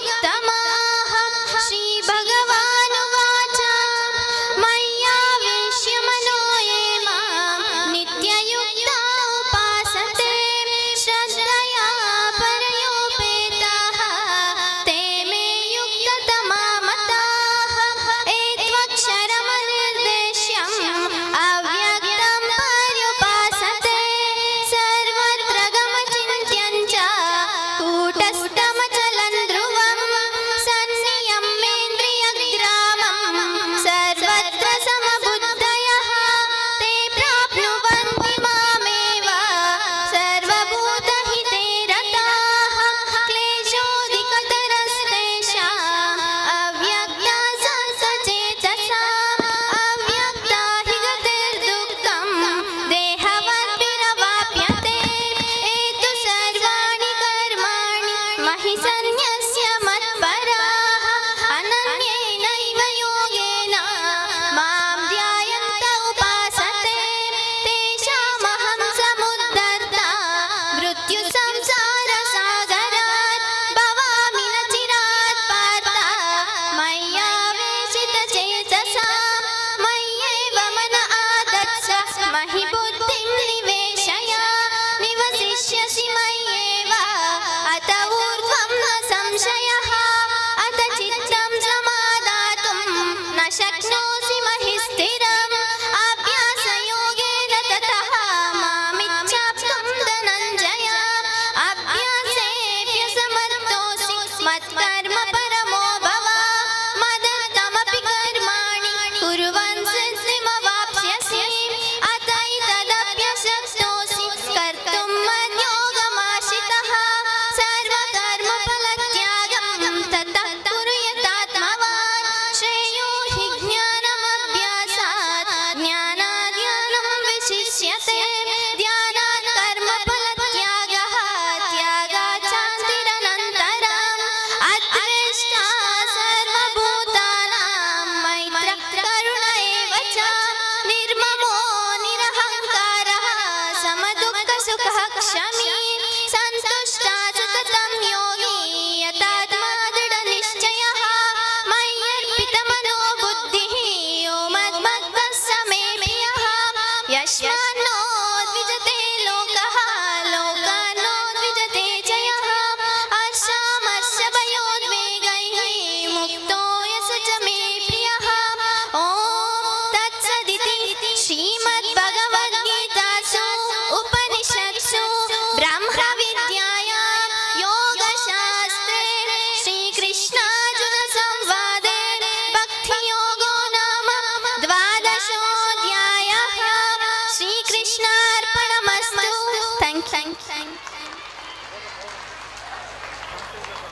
युक्तमाह श्रीभगवानुवाच मय्यावेश्य मनो ये मां नित्ययुक्ता उपासते श्रद्धया परयोपेताः ते मे युक्ततमा मताः एत्वक्षरमनिर्देश्यम् अव्यक्तं पर्युपासते सर्वत्र गमचिन्त्यं च कूटस्थमचलं ध्रुवं सन्नियम्येन्द्रियग्रामं सर्वत्र समबुद्धयः ते प्राप्नुवन्ति मामेव सर्वभूतहिते रताः क्लेशोऽधिकतरस्तेषाम् अव्यक्ता सचेतसाम् अव्यक्ता हि गतिर्दुःखं देहवद्भिरवाप्यते एतु सर्वाणि कर्माणि महि सन्न्यस्य